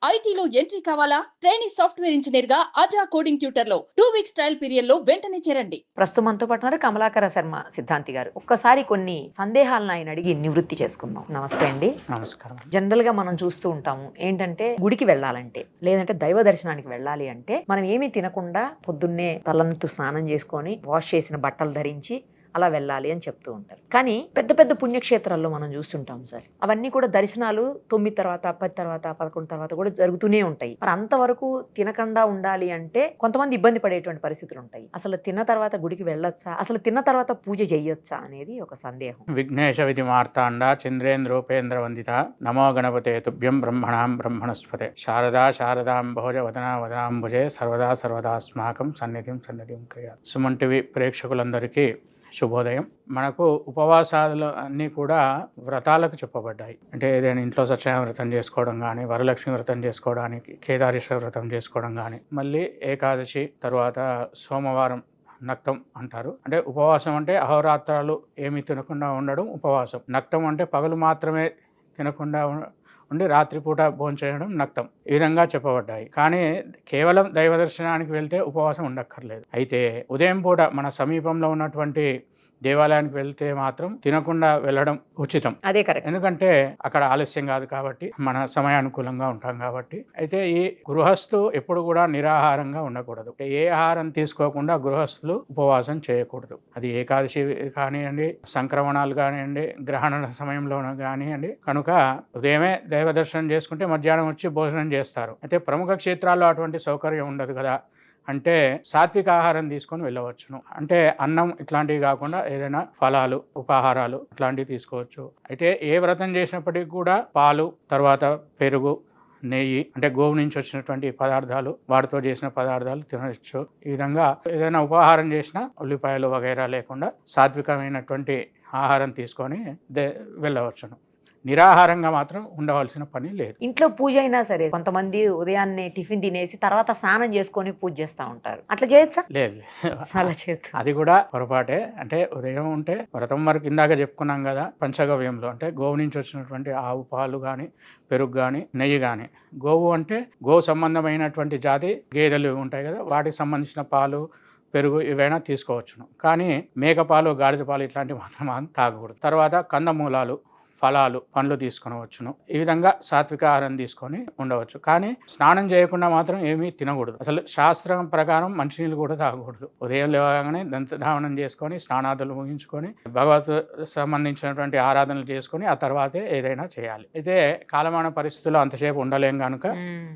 ఐటీలో ఎంట్రీ కావాలా? Trainee software engineer గా అజా కోడింగ్ ట్యూటర్ లో 2 వీక్స్ ట్రయల్ పీరియడ్ లో వెంటనే చేరండి. ప్రస్తుతం మనతో పాటు ఉన్నారు కమలాకర శర్మ సిద్ధాంతి గారు. ఒక్కసారి కొన్ని సందేహాలను ఆయన అడిగి నివృత్తి చేసుకుందాం. నమస్తే అండి. నమస్కారం. జనరల్ గా మనం చూస్తూ ఉంటాము ఏంటంటే, గుడికి వెళ్ళాలంటే లేదంటే దైవ దర్శనానికి వెళ్ళాలి అంటే మనం ఏమీ తినకుండా పొద్దున్నే తలంటు స్నానం చేసుకొని వాష్ చేసిన బట్టలు ధరించి అలా వెళ్ళాలి అని చెప్తూ ఉంటారు. కానీ పెద్ద పెద్ద పుణ్యక్షేత్రాల్లో మనం చూస్తుంటాం సార్, అవన్నీ కూడా దర్శనాలు 9 తర్వాత 10 తర్వాత 11 తర్వాత కూడా జరుగుతూనే ఉంటాయి. మరి అంతవరకు తినకుండా ఉండాలి అంటే కొంతమంది ఇబ్బంది పడేటువంటి పరిస్థితులు ఉంటాయి. అసలు తిన్న తర్వాత గుడికి వెళ్ళొచ్చా, అసలు తిన్న తర్వాత పూజ చేయొచ్చా అనేది ఒక సందేహం. విఘ్నేశ విధి మార్తాండ చంద్రేంద్రోపేంద్ర వందిత నమో గణపతే తుభ్యం బ్రహ్మణాం బ్రహ్మణస్పతే శారదా శారదాంబోజ వదనా వదనాంబుజే సర్వదా సర్వదాస్మాకం సన్నిధిం సన్నిధిం క్రియా. సుమన్ టీవీ ప్రేక్షకులందరికీ శుభోదయం. మనకు ఉపవాసాలు అన్నీ కూడా వ్రతాలకు చెప్పబడ్డాయి. అంటే ఏదైనా ఇంట్లో సత్యనారాయణ వ్రతం చేసుకోవడం కానీ, వరలక్ష్మి వ్రతం చేసుకోవడానికి, కేదారేశ్వర వ్రతం చేసుకోవడం కానీ, మళ్ళీ ఏకాదశి తర్వాత సోమవారం నక్తం అంటారు. అంటే ఉపవాసం అంటే అహోరాత్రాలు ఏమీ తినకుండా ఉండడం ఉపవాసం. నక్తం అంటే పగలు మాత్రమే తినకుండా ఉండి రాత్రిపూట భోజనం చేయడం నక్తం. ఈ విధంగా చెప్పబడ్డాయి. కానీ కేవలం దైవ దర్శనానికి వెళ్తే ఉపవాసం ఉండక్కర్లేదు. అయితే ఉదయం పూట మన సమీపంలో ఉన్నటువంటి దేవాలయానికి వెళ్తే మాత్రం తినకుండా వెళ్ళడం ఉచితం. అదే కరెక్ట్. ఎందుకంటే అక్కడ ఆలస్యం కాదు కాబట్టి, మన సమయానుకూలంగా ఉంటాం కాబట్టి. అయితే ఈ గృహస్థు ఎప్పుడు కూడా నిరాహారంగా ఉండకూడదు. ఏ ఆహారం తీసుకోకుండా గృహస్థులు ఉపవాసం చేయకూడదు. అది ఏకాదశి కానివ్వండి, సంక్రమణాలు కానివ్వండి, గ్రహణ సమయంలో కానివ్వండి. కనుక ఉదయమే దైవ దర్శనం చేసుకుంటే మధ్యాహ్నం వచ్చి భోజనం చేస్తారు. అయితే ప్రముఖ క్షేత్రాల్లో అటువంటి సౌకర్యం ఉండదు కదా. అంటే సాత్విక ఆహారం తీసుకొని వెళ్ళవచ్చును. అంటే అన్నం ఇట్లాంటివి కాకుండా ఏదైనా ఫలాలు, ఉపాహారాలు ఇట్లాంటివి తీసుకోవచ్చు. అయితే ఏ వ్రతం చేసినప్పటికీ కూడా పాలు, తర్వాత పెరుగు, నెయ్యి అంటే గోవు నుంచి వచ్చినటువంటి పదార్థాలు, వాటితో చేసిన పదార్థాలు తినవచ్చు. ఈ విధంగా ఏదైనా ఉపాహారం చేసినా ఉల్లిపాయలు వగైరా లేకుండా సాత్వికమైనటువంటి ఆహారం తీసుకొని వెళ్ళవచ్చును. నిరాహారంగా మాత్రం ఉండవలసిన పని లేదు. ఇంట్లో పూజ అయినా సరే కొంతమంది ఉదయాన్నే టిఫిన్ తినేసి తర్వాత స్నానం చేసుకొని పూజ చేస్తూ ఉంటారు. అట్లా చేయొచ్చా? లేదు, అలా చేయొచ్చు. అది కూడా పొరపాటే. అంటే ఉదయం ఉంటే వ్రతం వరకు ఇందాక చెప్పుకున్నాం కదా, పంచగవ్యంలో అంటే గోవు నుంచి వచ్చినటువంటి ఆవు పాలు కానీ, పెరుగు కానీ, నెయ్యి కానీ. గోవు అంటే గో సంబంధమైనటువంటి జాతి గేదెలు ఉంటాయి కదా, వాటికి సంబంధించిన పాలు, పెరుగు ఇవైనా తీసుకోవచ్చును. కానీ మేకపాలు, గాడిద పాలు ఇట్లాంటివి మాత్రం తాగకూడదు. తర్వాత కందమూలాలు, ఫలాలు, పండ్లు తీసుకొనవచ్చును. ఈ విధంగా సాత్విక ఆహారం తీసుకొని ఉండవచ్చు. కానీ స్నానం చేయకుండా మాత్రం ఏమీ తినకూడదు. అసలు శాస్త్రం ప్రకారం మంచినీళ్ళు కూడా తాగకూడదు. ఉదయం లేవగానే దంతధావనం చేసుకొని, స్నానాదులు ముగించుకొని, భగవత్ సంబంధించినటువంటి ఆరాధనలు చేసుకొని ఆ తర్వాతే ఏదైనా చేయాలి. అయితే కాలమాన పరిస్థితుల్లో అంతసేపు ఉండలేం కనుక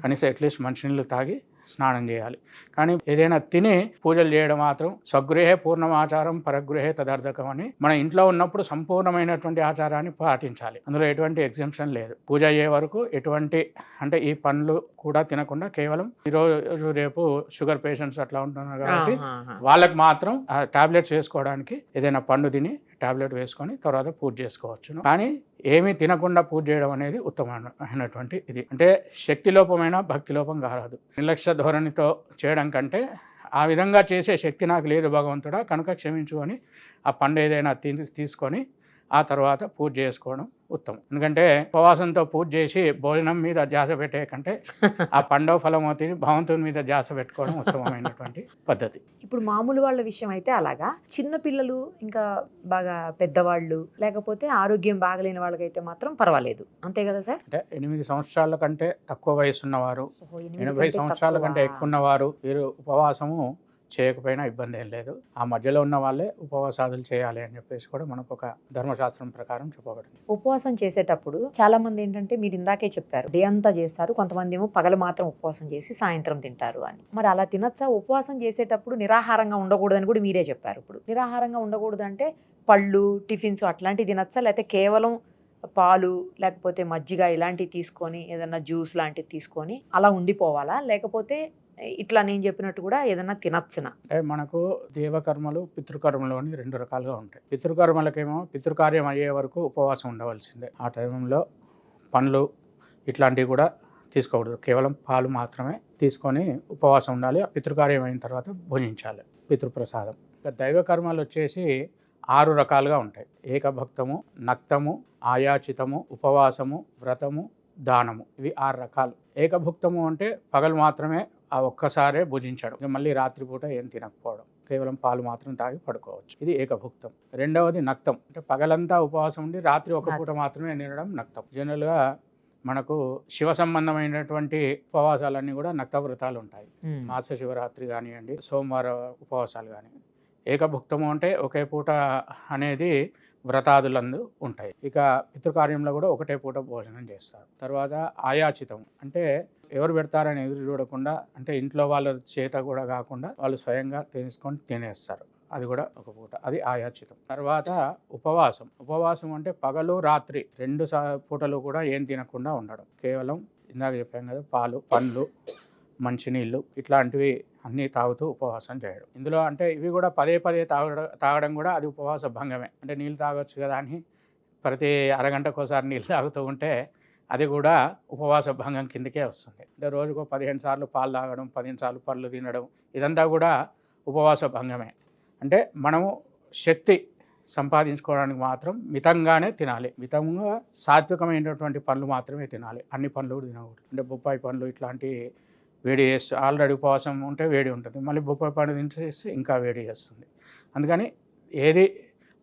కనీసం అట్లీస్ట్ మంచినీళ్ళు తాగి స్నానం చేయాలి. కానీ ఏదైనా తిని పూజలు చేయడం మాత్రం స్వగృహే పూర్ణమాచారం పరగృహే తదర్థకం అని, మన ఇంట్లో ఉన్నప్పుడు సంపూర్ణమైనటువంటి ఆచారాన్ని పాటించాలి. అందులో ఎటువంటి ఎగ్జంప్షన్ లేదు. పూజ అయ్యే వరకు ఎటువంటి అంటే ఈ పండ్లు కూడా తినకుండా కేవలం ఈరోజు రేపు షుగర్ పేషెంట్స్ అట్లా ఉంటున్నారు కాబట్టి వాళ్ళకి మాత్రం టాబ్లెట్స్ వేసుకోవడానికి ఏదైనా పండు తిని టాబ్లెట్ వేసుకొని తర్వాత పూజ చేసుకోవచ్చు. కానీ ఏమీ తినకుండా పూజ చేయడం అనేది ఉత్తమమైనటువంటి ఇది. అంటే శక్తి లోపమైన భక్తి లోపం కారాదు. నిర్లక్ష్య ధోరణితో చేయడం కంటే ఆ విధంగా చేసే శక్తి నాకు లేదు భగవంతుడా కనుక క్షమించు అని ఆ పండు ఏదైనా తీసుకొని ఆ తర్వాత పూజ చేసుకోవడం ఉత్తమం. ఎందుకంటే ఉపవాసంతో పూజ చేసి భోజనం మీద ధ్యాస పెట్టే కంటే ఆ పండవ ఫలమవుతుంది భగవంతుని మీద ధ్యాస పెట్టుకోవడం ఉత్తమమైనటువంటి పద్ధతి. ఇప్పుడు మామూలు వాళ్ళ విషయం అయితే అలాగా, చిన్న పిల్లలు ఇంకా బాగా పెద్దవాళ్ళు లేకపోతే ఆరోగ్యం బాగలేని వాళ్ళకైతే మాత్రం పర్వాలేదు, అంతే కదా సార్? అంటే 8 సంవత్సరాల కంటే తక్కువ వయసు ఉన్నవారు, 80 సంవత్సరాల కంటే ఎక్కువ ఉన్నవారు వీరు ఉపవాసము చేయకపోయినా ఇబ్బంది ఏం లేదు. ఆ మధ్యలో ఉన్న వాళ్ళే ఉపవాసాదులు చేయాలి అని చెప్పేసి కూడా మనకు ఒక ధర్మశాస్త్రం ప్రకారం చెప్పబడింది. ఉపవాసం చేసేటప్పుడు చాలా మంది ఏంటంటే, మీరు ఇందాకే చెప్పారు డే అంతా చేస్తారు, కొంతమంది ఏమో పగలు మాత్రం ఉపవాసం చేసి సాయంత్రం తింటారు అని. మరి అలా తినచ్చా? ఉపవాసం చేసేటప్పుడు నిరాహారంగా ఉండకూడదని కూడా మీరే చెప్పారు. ఇప్పుడు నిరాహారంగా ఉండకూడదు అంటే పళ్ళు, టిఫిన్స్ అట్లాంటివి తినచ్చా, లేకపోతే కేవలం పాలు లేకపోతే మజ్జిగ ఇలాంటివి తీసుకొని ఏదన్నా జ్యూస్ లాంటివి తీసుకొని అలా ఉండిపోవాలా, లేకపోతే ఇట్లా నేను చెప్పినట్టు కూడా ఏదైనా తినచ్చునా? అంటే మనకు దేవకర్మలు, పితృకర్మలు అని 2 రకాలుగా ఉంటాయి. పితృకర్మలకేమో పితృకార్యం అయ్యే వరకు ఉపవాసం ఉండవలసిందే. ఆ టైంలో పండ్లు ఇట్లాంటివి కూడా తీసుకోకూడదు. కేవలం పాలు మాత్రమే తీసుకొని ఉపవాసం ఉండాలి. పితృకార్యం అయిన తర్వాత భుజించాలి పితృప్రసాదం. ఇక దైవ కర్మలు వచ్చేసి 6 రకాలుగా ఉంటాయి. ఏకభక్తము, నక్తము, ఆయాచితము, ఉపవాసము, వ్రతము, దానము, ఇవి 6 రకాలు. ఏకభుక్తము అంటే పగలు మాత్రమే ఆ ఒక్కసారే భుజించడం, ఇక మళ్ళీ రాత్రిపూట ఏం తినకపోవడం, కేవలం పాలు మాత్రం తాగి పడుకోవచ్చు, ఇది ఏకభుక్తం. రెండవది నక్తం, అంటే పగలంతా ఉపవాసం ఉండి రాత్రి ఒక పూట మాత్రమే తినడం నక్తం. జనరల్గా మనకు శివ సంబంధమైనటువంటి ఉపవాసాలన్నీ కూడా నక్త వ్రతాలు ఉంటాయి. మాస శివరాత్రి కానివ్వండి, సోమవార ఉపవాసాలు కానీ. ఏకభుక్తము అంటే ఒకే పూట అనేది వ్రతాదులందు ఉంటాయి. ఇక పితృకార్యంలో కూడా ఒకటే పూట భోజనం చేస్తారు. తర్వాత ఆయాచితం అంటే ఎవరు పెడతారని ఎదురు చూడకుండా, అంటే ఇంట్లో వాళ్ళ చేత కూడా కాకుండా వాళ్ళు స్వయంగా తీసుకొని తినేస్తారు, అది కూడా ఒక పూట, అది ఆయాచితం. తర్వాత ఉపవాసం. ఉపవాసం అంటే పగలు రాత్రి 2 పూటలు కూడా ఏం తినకుండా ఉండడం, కేవలం ఇందాక చెప్పాం కదా పాలు, పండ్లు, మంచినీళ్ళు ఇట్లాంటివి అన్నీ తాగుతూ ఉపవాసం చేయడం. ఇందులో అంటే ఇవి కూడా పదే తాగడం కూడా అది ఉపవాస భంగమే. అంటే నీళ్ళు తాగొచ్చు కదా అని ప్రతి అరగంటకోసారి నీళ్ళు తాగుతూ ఉంటే అది కూడా ఉపవాస భంగం కిందకే వస్తుంది. అంటే రోజుకు 15 సార్లు పాలు తాగడం, 15 సార్లు పళ్ళు తినడం, ఇదంతా కూడా ఉపవాస భంగమే. అంటే మనము శక్తి సంపాదించుకోవడానికి మాత్రం మితంగానే తినాలి. మితంగా సాత్వికమైనటువంటి పండ్లు మాత్రమే తినాలి, అన్ని పండ్లు కూడా తినకూడదు. అంటే బొప్పాయి పండ్లు ఇట్లాంటి వేడి చేస్తే, ఆల్రెడీ ఉపవాసం ఉంటే వేడి ఉంటుంది, మళ్ళీ బొప్పాయి పండు తినేస్తే ఇంకా వేడి చేస్తుంది. అందుకని ఏది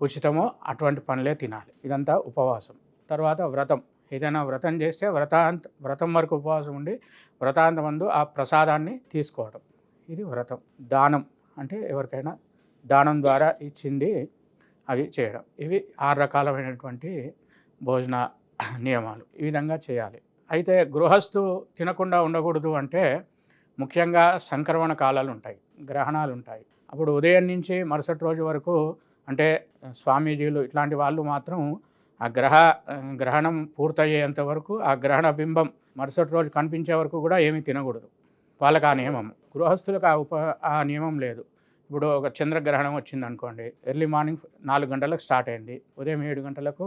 ఉచితమో అటువంటి పండ్లే తినాలి, ఇదంతా ఉపవాసం. తర్వాత వ్రతం. ఏదైనా వ్రతం చేస్తే వ్రతం వరకు ఉపవాసం ఉండి వ్రతాంతమందు ఆ ప్రసాదాన్ని తీసుకోవడం, ఇది వ్రతం. దానం అంటే ఎవరికైనా దానం ద్వారా ఇచ్చింది అవి చేయడం. ఇవి 6 రకాలైనటువంటి భోజన నియమాలు, ఈ విధంగా చేయాలి. అయితే గృహస్థు తినకుండా ఉండకూడదు అంటే ముఖ్యంగా సంక్రమణ కాలాలు ఉంటాయి, గ్రహణాలు ఉంటాయి. అప్పుడు ఉదయం నుంచి మరుసటి రోజు వరకు, అంటే స్వామీజీలు ఇట్లాంటి వాళ్ళు మాత్రం ఆ గ్రహణం పూర్తయ్యేంత వరకు, ఆ గ్రహణ బింబం మరుసటి రోజు కనిపించే వరకు కూడా ఏమీ తినకూడదు. వాళ్ళకి ఆ నియమం. గృహస్థులకు ఆ నియమం లేదు. ఇప్పుడు ఒక చంద్రగ్రహణం వచ్చింది అనుకోండి, ఎర్లీ మార్నింగ్ 4 గంటలకు స్టార్ట్ అయింది, ఉదయం 7 గంటలకు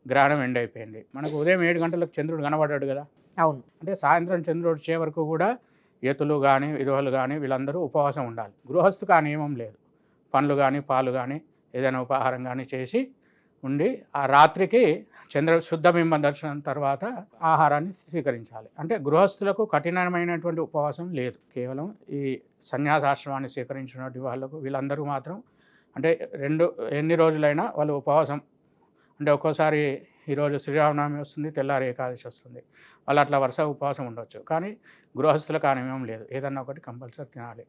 గ్రహణం ఎండ్ అయిపోయింది. మనకు ఉదయం 7 గంటలకు చంద్రుడు కనబడ్డాడు కదా. అవును. అంటే సాయంత్రం చంద్రుడు వచ్చే వరకు కూడా ఎతులు కానీ విధవలు కానీ వీళ్ళందరూ ఉపవాసం ఉండాలి. గృహస్థుకు ఆ నియమం లేదు. పండ్లు కానీ పాలు కానీ ఏదైనా ఉపహారం కానీ చేసి ఉండి ఆ రాత్రికి శుద్ధబింబం దర్శనం తర్వాత ఆహారాన్ని స్వీకరించాలి. అంటే గృహస్థులకు కఠినమైనటువంటి ఉపవాసం లేదు. కేవలం ఈ సన్యాసాశ్రమాన్ని స్వీకరించినటువంటి వాళ్ళకు, వీళ్ళందరూ మాత్రం అంటే ఎన్ని రోజులైనా వాళ్ళు ఉపవాసం, అంటే ఒక్కోసారి ఈరోజు శ్రీరామనవమి వస్తుంది, తెల్లారి ఏకాదశి వస్తుంది, వాళ్ళు అట్లా వరుస ఉపవాసం ఉండవచ్చు. కానీ గృహస్థులకు ఆ నియమం లేదు, ఏదన్నా ఒకటి కంపల్సరీ తినాలి.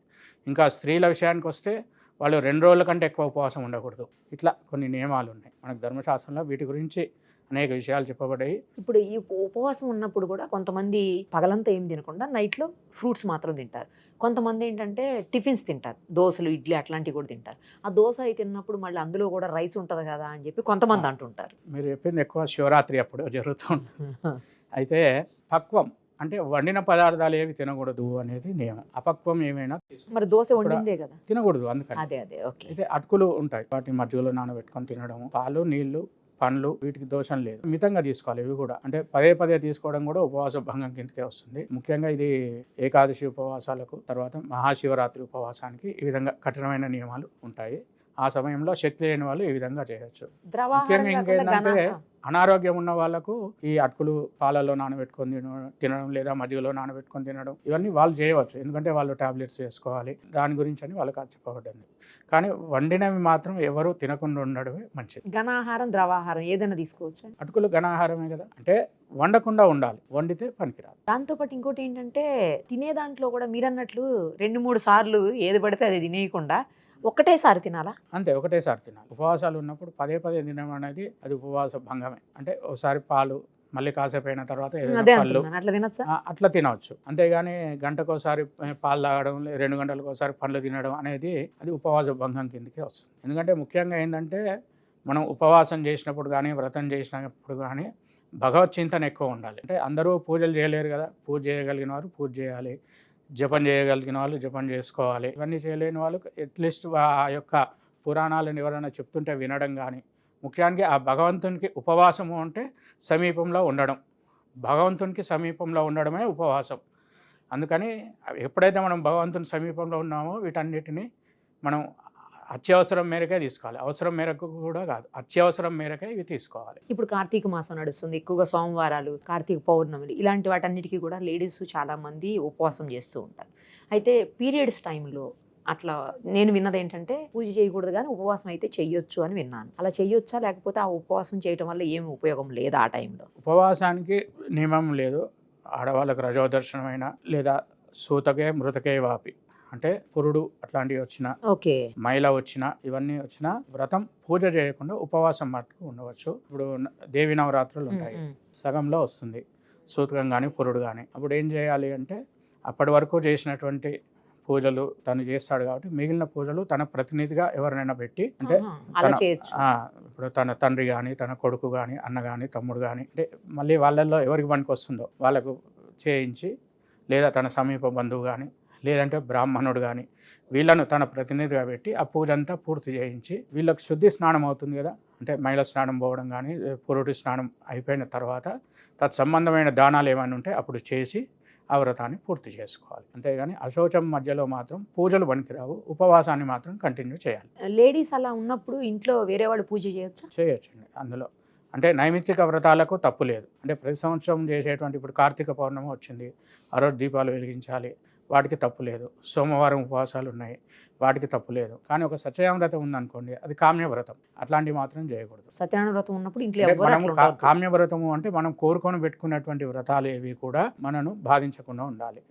ఇంకా స్త్రీల విషయానికి వస్తే వాళ్ళు 2 రోజుల కంటే ఎక్కువ ఉపవాసం ఉండకూడదు. ఇట్లా కొన్ని నియమాలు ఉన్నాయి మనకు ధర్మశాస్త్రంలో, వీటి గురించి అనేక విషయాలు చెప్పబడ్డాయి. ఇప్పుడు ఈ ఉపవాసం ఉన్నప్పుడు కూడా కొంతమంది పగలంతా ఏం తినకుండా నైట్లో ఫ్రూట్స్ మాత్రం తింటారు. కొంతమంది ఏంటంటే టిఫిన్స్ తింటారు, దోశలు, ఇడ్లీ అట్లాంటివి కూడా తింటారు. ఆ దోశ అయి తిన్నప్పుడు మళ్ళీ అందులో కూడా రైస్ ఉంటుంది కదా అని చెప్పి కొంతమంది అంటుంటారు. మీరు చెప్పింది ఎక్కువ శివరాత్రి అప్పుడు జరుగుతుంది. అయితే పక్వం అంటే వండిన పదార్థాలు ఏవి తినకూడదు అనేది నియమం. అపక్వం ఏమైనా మరి దోశ వండిందే కదా తినకూడదు. అందుకని అదే ఓకే. అయితే అటుకులు ఉంటాయి, వాటిని మధ్యలో నానబెట్టుకొని తినడం, పాలు, నీళ్లు, పండ్లు, వీటికి దోషం లేదు. మితంగా తీసుకోవాలి. ఇవి కూడా అంటే పదే తీసుకోవడం కూడా ఉపవాస భంగం కిందకే వస్తుంది. ముఖ్యంగా ఇది ఏకాదశి ఉపవాసాలకు, తర్వాత మహాశివరాత్రి ఉపవాసానికి ఈ విధంగా కఠినమైన నియమాలు ఉంటాయి. ఆ సమయంలో శక్తి లేని వాళ్ళు ఈ విధంగా చేయొచ్చు. ముఖ్యంగా ఇంకేంటంటే అనారోగ్యం ఉన్న వాళ్ళకు ఈ అటుకులు పాలలో నానబెట్టుకొని తినడం, లేదా మజ్జిగలో నానబెట్టుకొని తినడం, ఇవన్నీ వాళ్ళు చేయవచ్చు. ఎందుకంటే వాళ్ళు టాబ్లెట్స్ వేసుకోవాలి, దాని గురించి అని వాళ్ళకి చెప్పబడింది. కానీ వండినవి మాత్రం ఎవరు తినకుండా ఉండడమే మంచిది. ఘనాహారం, ద్రవాహారం ఏదైనా తీసుకోవచ్చు. అటుకులు ఘనాహారమే కదా, అంటే వండకుండా ఉండాలి, వండితే పనికిరాదు. దాంతోపాటు ఇంకోటి ఏంటంటే తినే దాంట్లో కూడా మీరన్నట్లు 2-3 సార్లు ఏది పడితే అది తినేయకుండా ఒకటేసారి తినాలా? అంతే, ఒకటేసారి తినాలి. ఉపవాసాలు ఉన్నప్పుడు పదే తినడం అనేది అది ఉపవాస భంగమే. అంటే ఒకసారి పాలు, మళ్ళీ కాసేపు అయిన తర్వాత పళ్ళు, అట్లా తినవచ్చు. అంతేగాని గంటకోసారి పాలు తాగడం, 2 గంటలకోసారి పండ్లు తినడం అనేది అది ఉపవాస భంగం కిందకి వస్తుంది. ఎందుకంటే ముఖ్యంగా ఏంటంటే మనం ఉపవాసం చేసినప్పుడు కానీ, వ్రతం చేసినప్పుడు కానీ భగవత్ చింతన ఎక్కువ ఉండాలి. అంటే అందరూ పూజలు చేయలేరు కదా, పూజ చేయగలిగిన వారు పూజ చేయాలి, జపం చేయగలిగిన వాళ్ళు జపం చేసుకోవాలి. ఇవన్నీ చేయలేని వాళ్ళు అట్లీస్ట్ ఆ యొక్క పురాణాలను ఎవరైనా చెప్తుంటే వినడం కానీ, ముఖ్యానికి ఆ భగవంతునికి ఉపవాసము అంటే సమీపంలో ఉండడం, భగవంతునికి సమీపంలో ఉండడమే ఉపవాసం. అందుకని ఎప్పుడైతే మనం భగవంతుని సమీపంలో ఉన్నామో వీటన్నిటిని మనం అత్యవసరం మేరకే తీసుకోవాలి, అవసరం మేరకు కూడా కాదు, అత్యవసరం మేరకే ఇవి తీసుకోవాలి. ఇప్పుడు కార్తీక మాసం నడుస్తుంది, ఎక్కువగా సోమవారాలు, కార్తీక పౌర్ణమిలు, ఇలాంటి వాటన్నిటికీ కూడా లేడీస్ చాలా మంది ఉపవాసం చేస్తూ ఉంటారు. అయితే పీరియడ్స్ టైంలో అట్లా నేను విన్నది ఏంటంటే పూజ చేయకూడదు కానీ ఉపవాసం అయితే చెయ్యొచ్చు అని విన్నాను. అలా చెయ్యొచ్చా, లేకపోతే ఆ ఉపవాసం చేయటం వల్ల ఏమి ఉపయోగం లేదా ఆ టైంలో? ఉపవాసానికి నియమం లేదు. ఆడవాళ్ళకు రజోదర్శనమైన లేదా సూతకే మృతకే వాపి అంటే పురుడు అట్లాంటివి వచ్చినా, ఓకే, మైల వచ్చినా, ఇవన్నీ వచ్చినా వ్రతం పూజ చేయకుండా ఉపవాసం మట్టుకు ఉండవచ్చు. ఇప్పుడు దేవి నవరాత్రులు ఉంటాయి, సగంలో వస్తుంది సూతకం కానీ పురుడు కానీ. అప్పుడు ఏం చేయాలి అంటే అప్పటి వరకు చేసినటువంటి పూజలు తను చేస్తాడు కాబట్టి మిగిలిన పూజలు తన ప్రతినిధిగా ఎవరినైనా పెట్టి, అంటే అలా చేయొచ్చు. ఇప్పుడు తన తండ్రి కానీ, తన కొడుకు కానీ, అన్న కానీ, తమ్ముడు కానీ, అంటే మళ్ళీ వాళ్ళల్లో ఎవరికి పనికి వస్తుందో వాళ్ళకు చేయించి, లేదా తన సమీప బంధువు కానీ, లేదంటే బ్రాహ్మణుడు కానీ, వీళ్ళను తన ప్రతినిధిగా పెట్టి ఆ పూజ అంతా పూర్తి చేయించి, వీళ్ళకి శుద్ధి స్నానం అవుతుంది కదా, అంటే మైల స్నానం పోవడం కానీ, పురుటి స్నానం అయిపోయిన తర్వాత తత్సంబంధమైన దానాలు ఏమైనా ఉంటే అప్పుడు చేసి ఆ వ్రతాన్ని పూర్తి చేసుకోవాలి. అంతేగాని అశౌచం మధ్యలో మాత్రం పూజలు పనికిరావు, ఉపవాసాన్ని మాత్రం కంటిన్యూ చేయాలి. లేడీస్ అలా ఉన్నప్పుడు ఇంట్లో వేరే వాళ్ళు పూజ చేయొచ్చా? చేయొచ్చండి. అందులో అంటే నైమిత్తిక వ్రతాలకు తప్పు లేదు. అంటే ప్రతి సంవత్సరం చేసేటువంటి, ఇప్పుడు కార్తీక పౌర్ణమి వచ్చింది, ఆ రోజు దీపాలు వెలిగించాలి, వాటికి తప్పు లేదు. సోమవారం ఉపవాసాలు ఉన్నాయి, వాటికి తప్పు లేదు. కానీ ఒక సత్యనారాయణ వ్రతం ఉందనుకోండి, అది కామ్య వ్రతం, అట్లాంటివి మాత్రం చేయకూడదు. సత్యనారాయణ వ్రతం ఉన్నప్పుడు ఇంట్లో అంటే ఎవ్వరు మనము అట్లా ఉండొద్దు. కామ్య వ్రతము అంటే మనం కోరుకొని పెట్టుకున్నటువంటి వ్రతాలు ఏవి కూడా మనను బాధించకుండా ఉండాలి.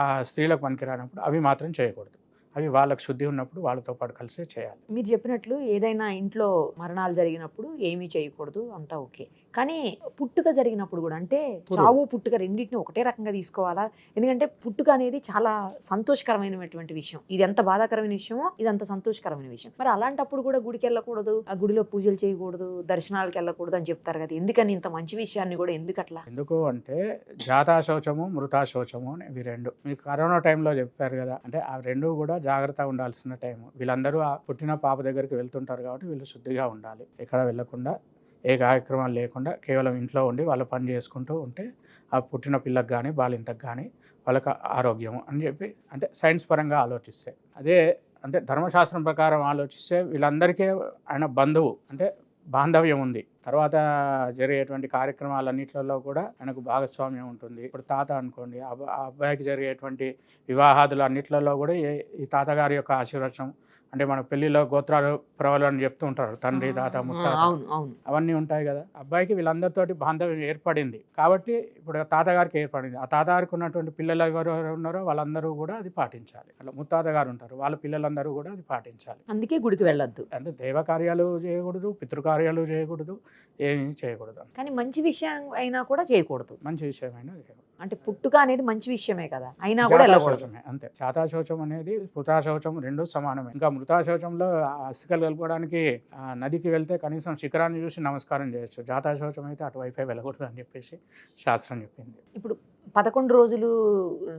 ఆ స్త్రీలకు పనికిరానప్పుడు అవి మాత్రం చేయకూడదు. అవి వాళ్ళకి శుద్ధి ఉన్నప్పుడు వాళ్ళతో పాటు కలిసి చేయాలి. మీరు చెప్పినట్లు ఏదైనా ఇంట్లో మరణాలు జరిగినప్పుడు ఏమీ చేయకూడదు, అంతా ఓకే. కానీ పుట్టుక జరిగినప్పుడు కూడా, అంటే చావు పుట్టుక రెండింటిని ఒకటే రకంగా తీసుకోవాలా? ఎందుకంటే పుట్టుక అనేది చాలా సంతోషకరమైనటువంటి విషయం. ఇది ఎంత బాధాకరమైన విషయమో ఇది అంత సంతోషకరమైన విషయం. మరి అలాంటప్పుడు కూడా గుడికి వెళ్ళకూడదు, ఆ గుడిలో పూజలు చేయకూడదు, దర్శనాలకు వెళ్ళకూడదు అని చెప్తారు కదా. ఎందుకని ఇంత మంచి విషయాన్ని కూడా ఎందుకు అట్లా? ఎందుకు అంటే జాతాశౌచము మృతాశౌచము అని ఇవి రెండు మీకు కరోనా టైంలో చెప్పారు కదా, అంటే ఆ రెండు కూడా జాగ్రత్తగా ఉండాల్సిన టైం. వీళ్ళందరూ ఆ పుట్టిన పాప దగ్గరికి వెళ్తుంటారు కాబట్టి వీళ్ళు శుద్ధిగా ఉండాలి. ఎక్కడ వెళ్ళకుండా, ఏ కార్యక్రమాలు లేకుండా కేవలం ఇంట్లో ఉండి వాళ్ళ పని చేసుకుంటూ ఉంటే ఆ పుట్టిన పిల్లకి కానీ బాలింతకు కానీ వాళ్ళకి ఆరోగ్యం అని చెప్పి, అంటే సైన్స్ పరంగా ఆలోచిస్తే, అదే అంటే ధర్మశాస్త్రం ప్రకారం ఆలోచిస్తే వీళ్ళందరికీ ఆయన బంధువు, అంటే బాంధవ్యం ఉంది. తర్వాత జరిగేటువంటి కార్యక్రమాలన్నింటిలో కూడా ఆయనకు భాగస్వామ్యం ఉంటుంది. ఇప్పుడు తాత అనుకోండి, ఆ అబ్బాయికి జరిగేటువంటి వివాహాదులు అన్నిట్లలో కూడా ఈ తాతగారి యొక్క ఆశీర్వచనం, అంటే మన పెళ్లిలో గోత్రాలు ప్రవలు అని చెప్తూ ఉంటారు, తండ్రి తాత ముత్తాత, అవన్నీ ఉంటాయి కదా. అబ్బాయికి వీళ్ళందరితోటి బాంధవ్యం ఏర్పడింది కాబట్టి ఇప్పుడు తాతగారికి ఏర్పడింది. ఆ తాతగారికి ఉన్నటువంటి పిల్లలు ఎవరు ఉన్నారో వాళ్ళందరూ కూడా అది పాటించాలి. అట్లా ముత్తాత గారు ఉంటారు, వాళ్ళ పిల్లలందరూ కూడా అది పాటించాలి. అందుకే గుడికి వెళ్ళొద్దు. అంటే దైవ కార్యాలు చేయకూడదు, పితృకార్యాలు చేయకూడదు, ఏమీ చేయకూడదు. కానీ మంచి విషయం అయినా కూడా చేయకూడదు. మంచి విషయమైనా చేయకూడదు. అంటే పుట్టుక అనేది మంచి విషయమే కదా, అయినా కూడా వెళ్ళకూడదు. అంతే. జాతాశౌచం అనేది మృతాశౌచం రెండు సమానమే. ఇంకా మృతాశౌచంలో అస్థికలు కలుపుకోవడానికి నదికి వెళ్తే కనీసం శిఖరాన్ని చూసి నమస్కారం చేయొచ్చు. జాతాశౌచం అయితే అటువైపే వెళ్ళకూడదు అని చెప్పేసి శాస్త్రం చెప్పింది. ఇప్పుడు 11 రోజులు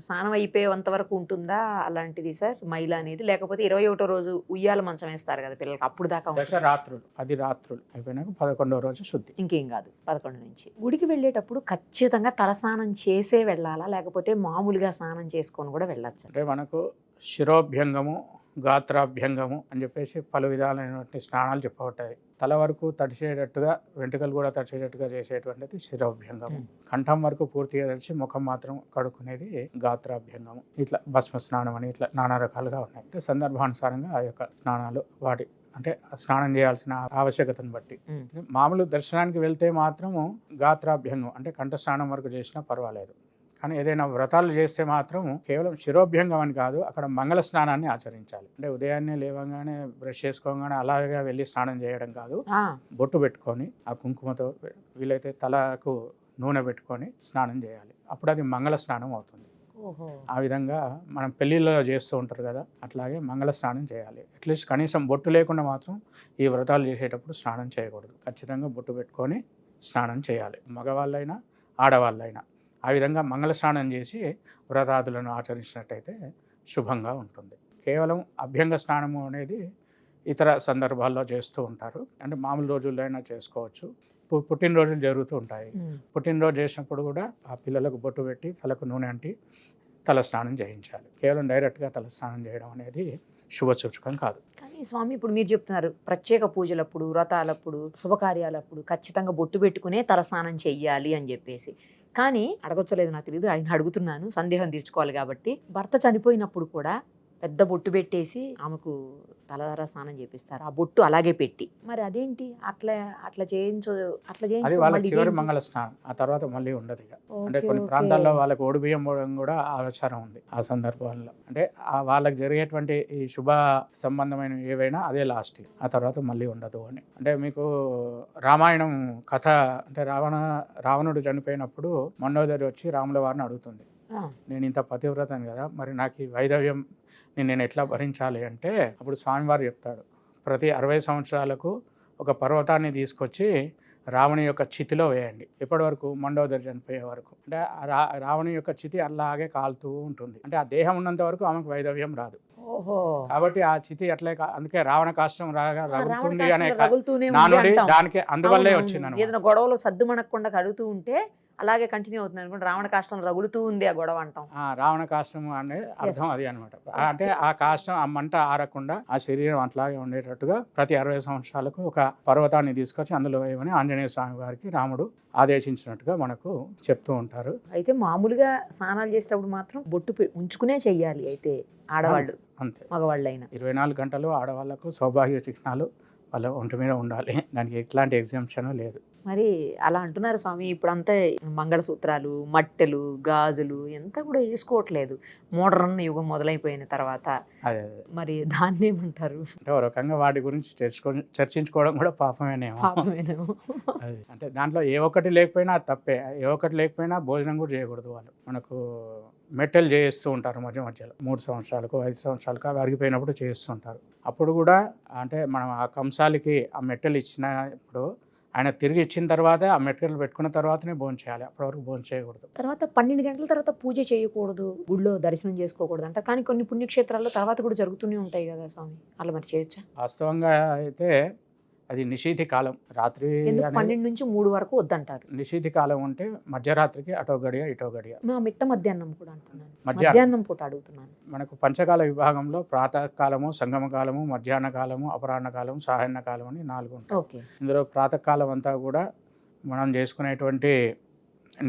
స్నానం అయిపోయేంత వరకు ఉంటుందా అలాంటిది సార్ మైల అనేది, లేకపోతే 21వ రోజు ఉయ్యాల మంచం వేస్తారు కదా పిల్లలకి, అప్పుడు దాకా ఉంటుందా? 10 రాత్రులు 10 రాత్రులు అయిపోయినాక 11వ రోజు శుద్ధి. ఇంకేం కాదు 11 నుంచి. గుడికి వెళ్ళేటప్పుడు ఖచ్చితంగా తలస్నానం చేసే వెళ్ళాలా, లేకపోతే మామూలుగా స్నానం చేసుకొని కూడా వెళ్ళొచ్చు? అంటే మనకు శిరోభ్యంగము, గాత్రాభ్యంగము అని చెప్పేసి పలు విధాలైనటువంటి స్నానాలు చెప్పబడ్డాయి. తల వరకు తడిచేటట్టుగా, వెంట్రుకలు కూడా తడిచేటట్టుగా చేసేటువంటిది శిరోభ్యంగము. కంఠం వరకు పూర్తిగా తడిచి ముఖం మాత్రం కడుక్కునేది గాత్రాభ్యంగము. ఇట్లా భస్మ స్నానం అని ఇట్లా నానా రకాలుగా ఉన్నాయి. అంటే సందర్భానుసారంగా ఆ యొక్క స్నానాలు వాటి, అంటే స్నానం చేయాల్సిన ఆవశ్యకతను బట్టి. మామూలు దర్శనానికి వెళ్తే మాత్రము గాత్రాభ్యంగం అంటే కంఠ స్నానం వరకు చేసినా పర్వాలేదు. కానీ ఏదైనా వ్రతాలు చేస్తే మాత్రం కేవలం శిరోభ్యంగం అని కాదు, అక్కడ మంగళ స్నానాన్ని ఆచరించాలి. అంటే ఉదయాన్నే లేవగానే బ్రష్ చేసుకోగానే అలాగే వెళ్ళి స్నానం చేయడం కాదు, బొట్టు పెట్టుకొని ఆ కుంకుమతో వీలైతే తలకు నూనె పెట్టుకొని స్నానం చేయాలి. అప్పుడు అది మంగళ స్నానం అవుతుంది. ఆ విధంగా మనం పెళ్లిళ్ళలో చేస్తూ ఉంటారు కదా, అట్లాగే మంగళ స్నానం చేయాలి. అట్లీస్ట్ కనీసం బొట్టు లేకుండా మాత్రం ఈ వ్రతాలు చేసేటప్పుడు స్నానం చేయకూడదు. ఖచ్చితంగా బొట్టు పెట్టుకొని స్నానం చేయాలి, మగవాళ్ళైనా ఆడవాళ్ళైనా. ఆ విధంగా మంగళ స్నానం చేసి వ్రతాదులను ఆచరించినట్టయితే శుభంగా ఉంటుంది. కేవలం అభ్యంగ స్నానము అనేది ఇతర సందర్భాల్లో చేస్తూ ఉంటారు, అంటే మామూలు రోజుల్లో అయినా చేసుకోవచ్చు. పుట్టినరోజులు జరుగుతూ ఉంటాయి, పుట్టినరోజు చేసినప్పుడు కూడా ఆ పిల్లలకు బొట్టు పెట్టి తలకు నూనె అంటి తల స్నానం చేయించాలి. కేవలం డైరెక్ట్గా తల స్నానం చేయడం అనేది శుభసూచకం కాదు. కానీ స్వామి ఇప్పుడు మీరు చెప్తున్నారు ప్రత్యేక పూజలప్పుడు, వ్రతాలప్పుడు, శుభకార్యాలప్పుడు ఖచ్చితంగా బొట్టు పెట్టుకునే తలస్నానం చెయ్యాలి అని చెప్పేసి. కానీ అడగొచ్చలేదు నాకు తెలియదు, ఆయన అడుగుతున్నాను, సందేహం తీర్చుకోవాలి కాబట్టి. భర్త చనిపోయినప్పుడు కూడా పెద్ద బొట్టు పెట్టేసి ఆమెకు తలధార స్నానం చేపిస్తారు, ఆ బొట్టు అలాగే పెట్టి. మరి అదేంటి అట్లా అట్లా అది వాళ్ళ చివరి మంగళ స్నానం, ఆ తర్వాత మళ్ళీ ఉండదు ఇక. అంటే కొన్ని ప్రాంతాల్లో వాళ్ళకి ఓడి బియ్యం పోవడం కూడా ఆచారం ఉంది ఆ సందర్భంలో. అంటే వాళ్ళకి జరిగేటువంటి ఈ శుభ సంబంధమైన ఏవైనా అదే లాస్ట్, ఆ తర్వాత మళ్ళీ ఉండదు అని. అంటే మీకు రామాయణం కథ, అంటే రావణుడు చనిపోయినప్పుడు మండోదరి వచ్చి రాముల వారిని అడుగుతుంది, నేను ఇంత పతివ్రతని కదా, మరి నాకు ఈ వైధవ్యం నేను ఎట్లా భరించాలి అంటే, అప్పుడు స్వామివారు చెప్తాడు, ప్రతి 60 సంవత్సరాలకు ఒక పర్వతాన్ని తీసుకొచ్చి రావణి యొక్క చితిలో వేయండి. ఎప్పటి వరకు? మండోదరి చనిపోయే వరకు. అంటే రావణి యొక్క చితి అలాగే కాలుతూ ఉంటుంది. అంటే ఆ దేహం ఉన్నంత వరకు ఆమెకు వైధవ్యం రాదు. కాబట్టి ఆ చితి అట్లే, అందుకే రావణ కాష్టం రాగా రగులుతుంది అనే నానుడి దానికి అందువల్లే వచ్చింది. ఏదైనా గొడవలు సద్దుమణకుండా కడుగుతూ ఉంటే అలాగే కంటిన్యూ అవుతుంది అనుకుంటే రావణ కాష్టం రగులుతూ ఉంది ఆ గొడవ అంటాం. రావణ కాష్టం అనే అర్థం అది అనమాట. అంటే ఆ కాష్టం, ఆ మంట ఆరకుండా ఆ శరీరం అట్లాగే ఉండేటట్టుగా ప్రతి 60 సంవత్సరాలకు ఒక పర్వతాన్ని తీసుకొచ్చి అందులో వేయమని ఆంజనేయ స్వామి వారికి రాముడు ఆదేశించినట్టుగా మనకు చెప్తూ ఉంటారు. అయితే మామూలుగా స్నానాలు చేసేటప్పుడు మాత్రం బొట్టు ఉంచుకునే చెయ్యాలి అయితే ఆడవాళ్ళు, అంతే. మగవాళ్ళైనా 24 గంటలు ఆడవాళ్లకు సౌభాగ్య చిహ్నాలు వాళ్ళ ఒంటి మీద ఉండాలి, దానికి ఎట్లాంటి ఎగ్జామ్షన్ లేదు. మరి అలా అంటున్నారు స్వామి. ఇప్పుడంతా మంగళసూత్రాలు, మట్టెలు, గాజులు ఎంత కూడా వేసుకోవట్లేదు మోడర్న్ యుగం మొదలైపోయిన తర్వాత. అదే మరి దాన్ని ఏమంటారు? అంటే ఒక రకంగా వాటి గురించి చర్చించుకోవడం కూడా పాపమేనేమో. అంటే దాంట్లో ఏ ఒక్కటి లేకపోయినా అది తప్పే, ఏ ఒక్కటి లేకపోయినా భోజనం కూడా చేయకూడదు. వాళ్ళు మనకు మెట్టెలు చేయిస్తూ ఉంటారు మధ్య మధ్యలో, 3 సంవత్సరాలకు 5 సంవత్సరాలకు అవి అరిగిపోయినప్పుడు చేయిస్తుంటారు. అప్పుడు కూడా అంటే మనం ఆ కంసాలికి ఆ మెట్టెలు ఇచ్చినప్పుడు ఆయన తిరిగి ఇచ్చిన తర్వాత ఆ మెటీరియల్ పెట్టుకున్న తర్వాతనే భోజనం చేయాలి, అప్పటి వరకు భోజనం చేయకూడదు. తర్వాత 12 గంటల తర్వాత పూజ చేయకూడదు, గుడిలో దర్శనం చేసుకోకూడదు అంట. కానీ కొన్ని పుణ్యక్షేత్రాల్లో తర్వాత కూడా జరుగుతూనే ఉంటాయి కదా స్వామి, అలా మరి చేయొచ్చా? వాస్తవంగా అయితే అది నిషీధి కాలం. రాత్రి 12 నుంచి 3 వరకు వద్దంటారు. నిషీధి కాలం అంటే మధ్యరాత్రికి అటో గడియ ఇటో గడియ. మిట్ట మధ్యాహ్నం కూడా అంటున్నాను, మధ్యాహ్నం పూట అడుగుతున్నాను. మనకు పంచకాల విభాగంలో ప్రాతకాలము, సంగమ కాలము, మధ్యాహ్న కాలము, అపరాహ్న కాలము, సాయాహ్న కాలం అని 4 ఉంటాయి. ఇందులో ప్రాతకాలం అంతా కూడా మనం చేసుకునేటువంటి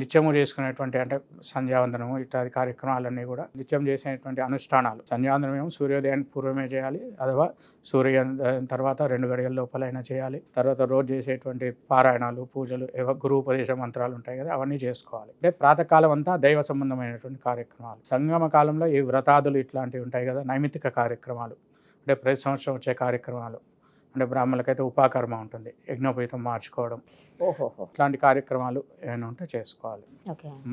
నిత్యము చేసుకునేటువంటి అంటే సంధ్యావందనము ఇత్యాది కార్యక్రమాలన్నీ కూడా నిత్యం చేసేటువంటి అనుష్ఠానాలు. సంధ్యావందనం సూర్యోదయానికి పూర్వమే చేయాలి, అథవా సూర్యోదయం తర్వాత 2 గడియల లోపలైనా చేయాలి. తర్వాత రోజు చేసేటువంటి పారాయణాలు, పూజలు, గురుపదేశ మంత్రాలు ఉంటాయి కదా, అవన్నీ చేసుకోవాలి. అంటే ప్రాతకాలం అంతా దైవ సంబంధమైనటువంటి కార్యక్రమాలు. సంగమ కాలంలో ఈ వ్రతాదులు ఇట్లాంటివి ఉంటాయి కదా, నైమిత్తిక కార్యక్రమాలు, అంటే ప్రతి సంవత్సరం వచ్చే కార్యక్రమాలు. అంటే బ్రాహ్మణులకైతే ఉపాకర్మ ఉంటుంది, యజ్ఞోపేతం మార్చుకోవడం, ఇట్లాంటి కార్యక్రమాలు ఏమైనా ఉంటే చేసుకోవాలి.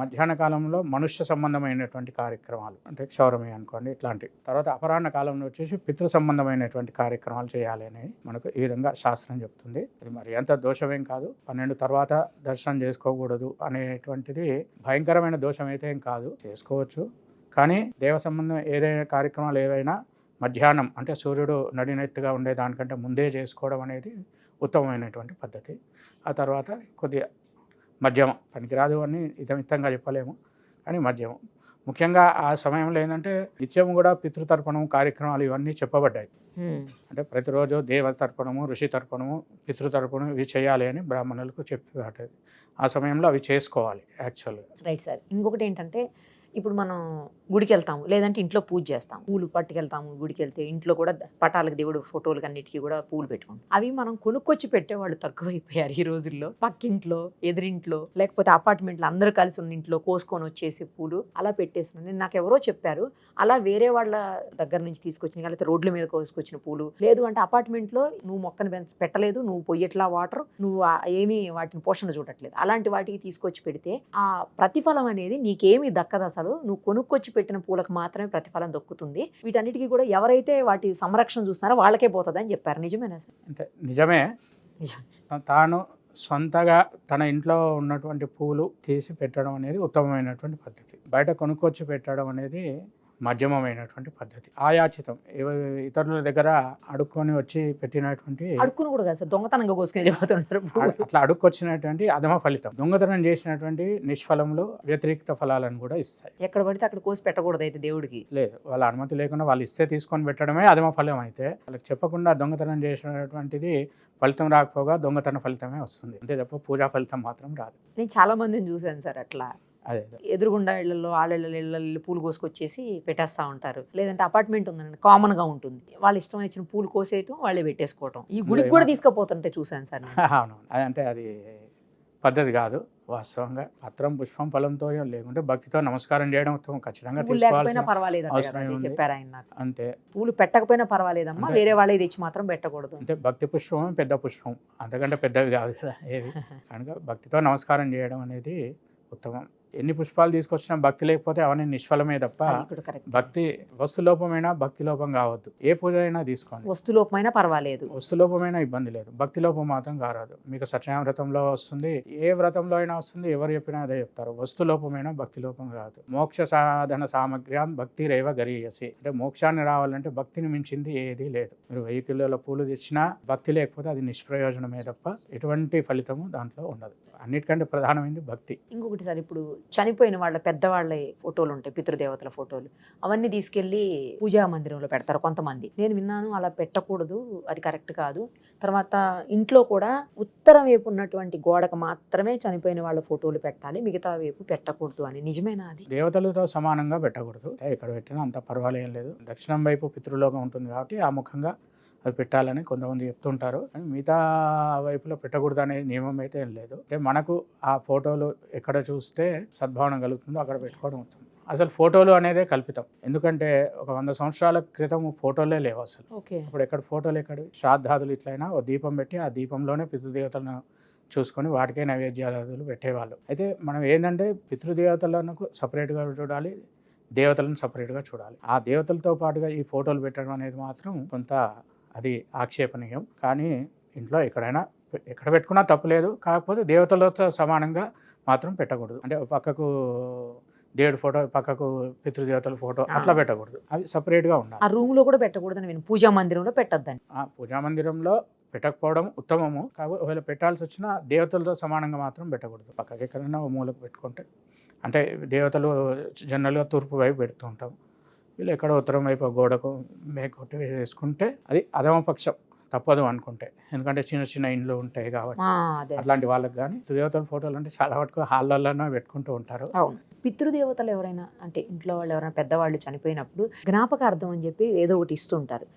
మధ్యాహ్న కాలంలో మనుష్య సంబంధమైనటువంటి కార్యక్రమాలు అంటే క్షౌరమే అనుకోండి, ఇట్లాంటి. తర్వాత అపరాహ్న కాలంలో వచ్చేసి పితృ సంబంధమైనటువంటి కార్యక్రమాలు చేయాలి అని మనకు ఈ విధంగా శాస్త్రం చెప్తుంది. ఇది మరి ఎంత దోషమేం కాదు, 12 తర్వాత దర్శనం చేసుకోకూడదు అనేటువంటిది భయంకరమైన దోషం అయితే ఏం కాదు, చేసుకోవచ్చు. కానీ దేవ సంబంధం ఏదైనా కార్యక్రమాలు ఏవైనా మధ్యాహ్నం అంటే సూర్యుడు నడినెత్తుగా ఉండే దానికంటే ముందే చేసుకోవడం అనేది ఉత్తమమైనటువంటి పద్ధతి. ఆ తర్వాత కొద్దిగా మధ్యమం, పనికిరాదు అని ఇతమిత్తంగా చెప్పలేము, కానీ మధ్యమం. ముఖ్యంగా ఆ సమయంలో ఏంటంటే నిత్యం కూడా పితృతర్పణం కార్యక్రమాలు ఇవన్నీ చెప్పబడ్డాయి. అంటే ప్రతిరోజు దేవ తర్పణము, ఋషి తర్పణము, పితృతర్పణం ఇవి చేయాలి అని బ్రాహ్మణులకు చెప్పి ఆ సమయంలో అవి చేసుకోవాలి యాక్చువల్గా. Right sir. ఇంకొకటి ఏంటంటే ఇప్పుడు మనం గుడికి వెళ్తాము, లేదంటే ఇంట్లో పూజ చేస్తాం, పూలు పట్టుకెళ్తాము. గుడికి వెళ్తే ఇంట్లో కూడా పటాలకు, దేవుడు ఫోటోలకు అన్నిటికీ కూడా పూలు పెట్టుకుంటాం. అవి మనం కొనుక్కొచ్చి పెట్టేవాళ్ళు తక్కువైపోయారు ఈ రోజుల్లో. పక్కింట్లో, ఎదురింట్లో, లేకపోతే అపార్ట్మెంట్లో అందరూ కలిసి ఉన్న ఇంట్లో కోసుకొని వచ్చేసి పూలు అలా పెట్టేస్తున్నాను. నాకు ఎవరో చెప్పారు, అలా వేరే వాళ్ళ దగ్గర నుంచి తీసుకొచ్చిన, లేకపోతే రోడ్ల మీద కోసుకొచ్చిన పూలు, లేదు అంటే అపార్ట్మెంట్లో నువ్వు మొక్కను పెట్టలేదు, నువ్వు పొయ్యట్లా వాటర్, నువ్వు ఏమీ వాటిని పోషణ చూడట్లేదు, అలాంటి వాటికి తీసుకొచ్చి పెడితే ఆ ప్రతిఫలం అనేది నీకేమీ దక్కదు. అసలు నువ్వు కొనుక్కొచ్చి పెట్టిన పూలకు మాత్రమే ప్రతిఫలం దొక్కుతుంది. వీటన్నిటికీ కూడా ఎవరైతే వాటి సంరక్షణ చూస్తున్నారో వాళ్ళకే పోతుంది అని చెప్పారు. నిజమేనా సార్? అంటే నిజమే. తాను సొంతగా తన ఇంట్లో ఉన్నటువంటి పూలు తీసి పెట్టడం అనేది ఉత్తమమైనటువంటి పద్ధతి. బయట కొనుక్కొచ్చి పెట్టడం అనేది మధ్యమమైనటువంటి పద్ధతి. ఆయాచితం ఇతరుల దగ్గర అడుక్కొని వచ్చి పెట్టినటువంటి అడుక్కుని కూడా కాదు సార్, దొంగతనంగా కోసుకుని వెళ్ళిపోతుంటారు. అట్లా అడుక్కొచ్చినటువంటి అధమ ఫలితం. దొంగతనం చేసినటువంటి నిష్ఫలములు వ్యతిరేక ఫలాలను కూడా ఇస్తాయి. ఎక్కడ పడితే అక్కడ కోసి పెట్టకూడదు అయితే దేవుడికి. లేదు, వాళ్ళ అనుమతి లేకుండా వాళ్ళు ఇస్తే తీసుకొని పెట్టడమే అధమ ఫలం. అయితే వాళ్ళకి చెప్పకుండా దొంగతనం చేసినటువంటిది ఫలితం రాకపోగా దొంగతన ఫలితమే వస్తుంది, అంతే తప్ప పూజా ఫలితం మాత్రం రాదు. నేను చాలా మందిని చూశాను సార్ అట్లా. అదే ఎదురుగుండా ఇళ్లలో వాళ్ళ ఇళ్ళల్లో పూలు కోసుకొచ్చేసి పెట్టేస్తా ఉంటారు. లేదంటే అపార్ట్మెంట్ ఉందండి, కామన్ గా ఉంటుంది, వాళ్ళ ఇష్టం వచ్చిన పూలు కోసేయటం, వాళ్ళే పెట్టేసుకోవటం. ఈ గుడికి కూడా తీసుకుపోతుంటే చూశాను సార్ నేను. అవునవును, అంటే అది పద్ధతి కాదు. వాస్తవంగా పత్రం పుష్పం ఫలంతో లేకుంటే భక్తితో నమస్కారం చేయడం ఖచ్చితంగా పూలు లేకపోయినా తీసుకోవాల్సిన పర్వాలేదు అవసరం ఉంది. చెప్పారు ఆయన నాకు. అంతే. పూలు పెట్టకపోయినా పర్వాలేదమ్మా, అంటే- వేరే వాళ్ళే తెచ్చి మాత్రం పెట్టకూడదు. అంటే భక్తి పుష్పం పెద్ద పుష్పం, అంతకంటే పెద్దవి కాదు కదా ఏది. కనుక భక్తితో నమస్కారం చేయడం అనేది ఉత్తమం. ఎన్ని పుష్పాలు తీసుకొచ్చినా భక్తి లేకపోతే అవన్నీ నిష్ఫలమే తప్ప అది కూడా కరెక్ట్. భక్తి వస్తు లోపమైనా భక్తి లోపం కావద్దు. ఏ పూజ అయినా తీసుకోండి, వస్తు లోపమైనా పర్వాలేదు, వస్తు లోపమైనా ఇబ్బంది లేదు, భక్తి లోపం మాత్రం కారాదు. మీకు సత్యనారాయణ వ్రతంలో వస్తుంది, ఏ వ్రతంలో అయినా వస్తుంది, ఎవరు చెప్పినా అదే చెప్తారు. వస్తు లోపమైనా భక్తి లోపం రాదు. మోక్ష సాధన సామగ్ర్యం భక్తి రేవ గరీయసి, అంటే మోక్షాన్ని రావాలంటే భక్తిని మించింది ఏదీ లేదు. మీరు 1000 కిలోల పూలు తెచ్చినా భక్తి లేకపోతే అది నిష్ప్రయోజనమే తప్ప ఎటువంటి ఫలితము దాంట్లో ఉండదు. అన్నిటికంటే ప్రధానమైనది భక్తి. ఇంకొకటి సార్, ఇప్పుడు చనిపోయిన వాళ్ళ పెద్దవాళ్ళ ఫోటోలు ఉంటాయి, పితృదేవతల ఫోటోలు, అవన్నీ తీసుకెళ్లి పూజా మందిరంలో పెడతారు కొంతమంది. నేను విన్నాను అలా పెట్టకూడదు, అది కరెక్ట్ కాదు. తర్వాత ఇంట్లో కూడా ఉత్తరం వైపు ఉన్నటువంటి గోడకు మాత్రమే చనిపోయిన వాళ్ళ ఫోటోలు పెట్టాలి, మిగతా వైపు పెట్టకూడదు అని. నిజమేనా అది? దేవతలతో సమానంగా పెట్టకూడదు, ఎక్కడ పెట్టినా అంత పర్వాలేం లేదు. దక్షిణం వైపు పితృలోకం ఉంటుంది కాబట్టి ఆ ముఖంగా అది పెట్టాలని కొంతమంది చెప్తుంటారు. కానీ మిగతా వైపులో పెట్టకూడదు అనే నియమం అయితే ఏం లేదు. అంటే మనకు ఆ ఫోటోలు ఎక్కడ చూస్తే సద్భావన కలుగుతుందో అక్కడ పెట్టుకోవడం అవుతుంది. అసలు ఫోటోలు అనేదే కల్పితం. ఎందుకంటే ఒక 100 సంవత్సరాల క్రితం ఫోటోలే లేవు అసలు. అప్పుడు ఎక్కడ ఫోటోలు ఎక్కడ? శ్రాద్ధాదులు ఇట్లయినా ఓ దీపం పెట్టి ఆ దీపంలోనే పితృదేవతలను చూసుకొని వాటికే నైవేద్యాదులు పెట్టేవాళ్ళు. అయితే మనం ఏంటంటే పితృదేవతలకు సపరేట్గా చూడాలి, దేవతలను సపరేట్గా చూడాలి. ఆ దేవతలతో పాటుగా ఈ ఫోటోలు పెట్టడం అనేది మాత్రం కొంత అది ఆక్షేపణీయం. కానీ ఇంట్లో ఎక్కడ పెట్టుకున్నా తప్పులేదు, కాకపోతే దేవతలతో సమానంగా మాత్రం పెట్టకూడదు. అంటే పక్కకు దేవుడి ఫోటో, పక్కకు పితృదేవతల ఫోటో అట్లా పెట్టకూడదు, అవి సపరేట్గా ఉండాలి. ఆ రూమ్ లో కూడా పెట్టకూడదని విను, పూజా మందిరంలో పెట్టొద్దని. పూజా మందిరంలో పెట్టకపోవడం ఉత్తమము. కాకపోతే ఒకవేళ పెట్టాల్సి వచ్చినా దేవతలతో సమానంగా మాత్రం పెట్టకూడదు. పక్కకి ఎక్కడైనా ఓ మూలకు పెట్టుకుంటే, అంటే దేవతలు జనరల్గా తూర్పు వైపు పెడుతూ ఉంటాం, వీళ్ళు ఎక్కడ ఉత్తరం వైపు గోడకు మేకొట్టి వేసుకుంటే అది అధమపక్షం, తప్పదు అనుకుంటే. ఎందుకంటే చిన్న చిన్న ఇండ్లు ఉంటాయి కాబట్టి అట్లాంటి వాళ్ళకి. కానీ దేవతల ఫోటోలు అంటే చాలా వరకు హాల్లోనే పెట్టుకుంటూ ఉంటారు. అవును. పితృదేవతలు ఎవరైనా, అంటే ఇంట్లో వాళ్ళు ఎవరైనా పెద్దవాళ్ళు చనిపోయినప్పుడు జ్ఞాపకార్థం అని చెప్పి ఏదో ఒకటి ఇస్తుంటారు,